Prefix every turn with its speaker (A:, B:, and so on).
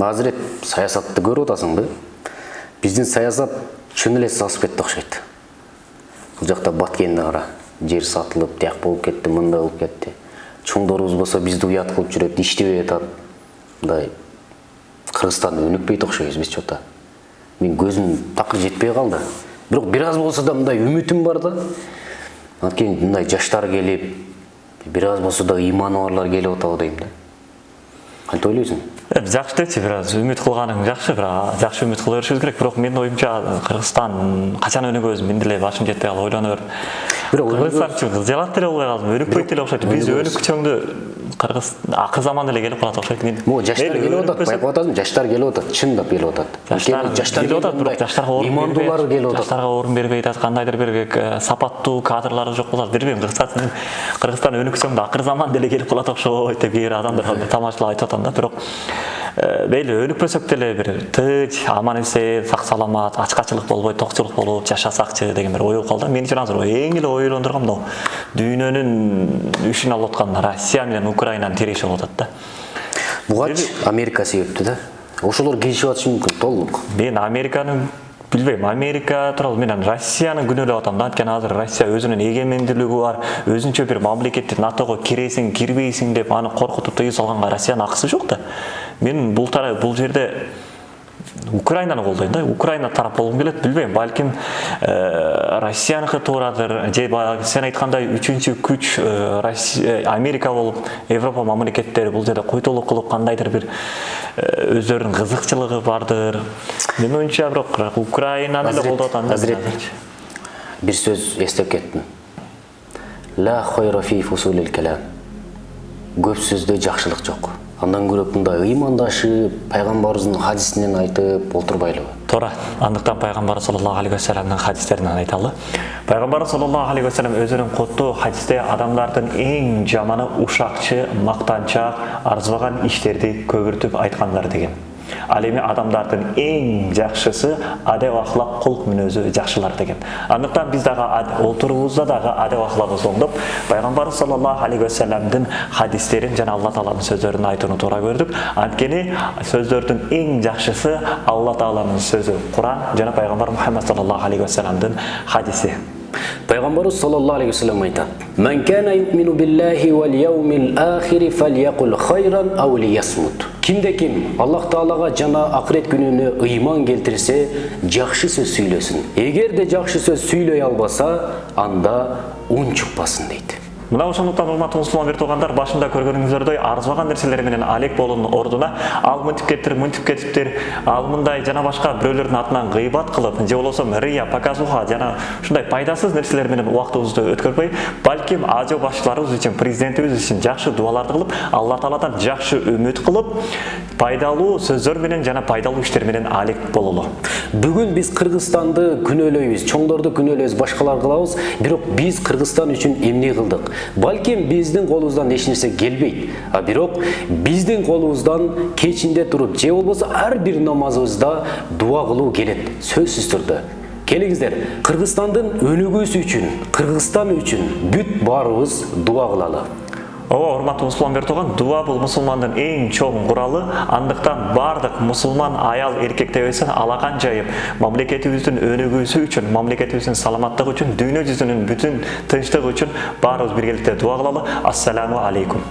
A: Азыр саясатты көрүп атасыңбы? Биздин саясат чын эле сасып кетти окшойт. Бул жакта Баткенди кара, жер сатылып, тияк болуп кетти, мындай болуп кетти. Чоңдорубуз болсо бизди уят кылып жүрөт, иштебей атат. Мындай Кыргызстан өнүкпөйт окшойбуз биз чота. Мен көзүм такыр жетпей калды. Бирок бир аз болсо да мындай үмүтүм бар да. Анткени мындай жаштар келип, бир аз болсо да ыйманы барлар келип атабы дейм да. Кантип ойлойсуң?
B: Жакшы дечи, бир аз үмүт кылганың жакшы, бирок жакшы үмүт кыла беришибиз керек. Бирок менин оюмча Кыргызстан качан өнүгөбүз, мен деле башым жетпей калып ойлонуп бердим.
A: Бирок
B: Кыргызстан жалат деле болбой калдым, өнүкпөйт деле окшойт. Биз өнүкчөңдү Кыргыз акыр заман деле келип калат окшойт.
A: Могу жаштар келип атат, байкап атасың, жаштар келип атат, чындап келип атат.
B: Жаштар келип атат, бирок жаштарга
A: имандуулар келип атат.
B: Жаштарга орун бербей атат, кандайдыр бир сапаттуу кадрлары жок болот. Билбейм, Кыргызстан өнүкчөңдү акыр заман деле келип калат окшойт деп кээ бир адамдар тамашалап айтып атам да. Бирок мейли өнүкпөсөк деле бир тынч, аман эсен, сак саламат, ачкачылык болбой, токчулук болуп жашасакчы деген бир ой болуп калды. Мен үчүн азыр эң эле ойлондурган мынау дүйнөнүн ишин алып аткан Россия менен Украинанын тиреши болуп атат да.
A: Бугач Америка себептүү да. Ошолор келишип атышы мүмкүн толук.
B: Мен Американын билбейм, Америка тууралуу менен Россияны күнөөлөп атам да. Анткени азыр Россия өзүнүн эгемендүүлүгү бар, өзүнчө бир мамлекетти НАТОго киресиң, кирбейсиң деп аны коркутуп тыюу салганга Россиянын акысы жок да. Мен бул жерде Украинаны колдойм да. Украина тарап болгум келет, билбейм, балким Россияныкы туурадыр, же сен айткандай үчүнчү күч Америка болуп, Европа мамлекеттери бул жерде койтолук кылып кандайдыр бир өздөрүнүн кызыкчылыгы бардыр. Менин оюмча бирок Украинаны эле колдоп атам.
A: Бир сөз эстеп кеттим. Ла хайра фи фусулил калам. Көп сөздө жакшылык жок. Андан көрөп мындай ыймандашып, пайгамбарыбыздын хадисинен айтып олтурбайлыбы?
B: Туура. Андыктан пайгамбар саллаллаху алейхи вассаламдын хадистеринен айталы. Пайгамбар саллаллаху алейхи вассалам өзүнүн коттуу хадисте адамдардын эң жаманы ушакчы, мактанчак, арзыбаган иштерди көбүртүп айткандар деген. Ал эми адамдардын эң жакшысы адеп ахлак, кулк мүнөзү жакшылар деген. Андыктан биз дагы олтурубузда дагы адеп ахлагыбызды оңдоп, пайгамбар саллаллаху алейхи вассаламдын хадистерин жана Алла тааланын сөздөрүн айтууну туура көрдүк. Анткени сөздөрдүн эң жакшысы Алла тааланын сөзү Куран жана пайгамбар Мухаммад саллаллаху алейхи вассаламдын хадиси.
A: Пайгамбарыбыз саллаллаху алейхи вассалам айтат: "Мен кана юмину биллахи вал яумил ахири фальякул хайран ау лиясмут." Кимде ким Аллах Таалага жана акырет күнүнө ыйман келтирсе, жакшы сөз сүйлөсүн. Эгерде жакшы сөз сүйлөй албаса, анда ун чыкпасын дейт.
B: Мына ошондуктан урматтуу мусулман туугандар, башында көргөнүңүздөрдөй арзыбаган нерселер менен алек болуунун ордуна ал мынтип кетиптир, ал мындай жана башка бирөөлөрдүн атынан гыйбат кылып, же болбосо рыя, показуха жана ушундай пайдасыз нерселер менен убактыбызды өткөрбөй, балким ажо башчыларыбыз үчүн, президентибиз үчүн жакшы дуаларды кылып, Алла Тааладан жакшы үмүт кылып, пайдалуу сөздөр менен жана пайдалуу иштер менен алек бололу.
A: Бүгүн биз Кыргызстанды күнөөлөйбүз, чоңдорду күнөөлөйбүз, башкалар кылабыз, бирок биз Кыргызстан үчүн эмне кылдык? Балким биздин колубуздан эч нерсе келбейт. Бирок биздин колубуздан кечинде туруп, же болбосо ар бир намазыбызда дуа кылуу келет, сөзсүз түрдө. Келиңиздер, Кыргызстандын өнүгүүсү үчүн, Кыргызстан үчүн бүт баарыбыз дуа кылалы.
B: Ооба, урматтуу мусулман тууган, дуа бул мусулмандын эң чоң куралы. Андыктан бардык мусулман аял эркек дебесин алакан жайып, мамлекетибиздин өнүгүүсү үчүн, мамлекетибиздин саламаттыгы үчүн, дүйнө жүзүнүн бүтүн тынчтыгы үчүн баарыбыз биргеликте дуа кылалы. Ассаламу алейкум.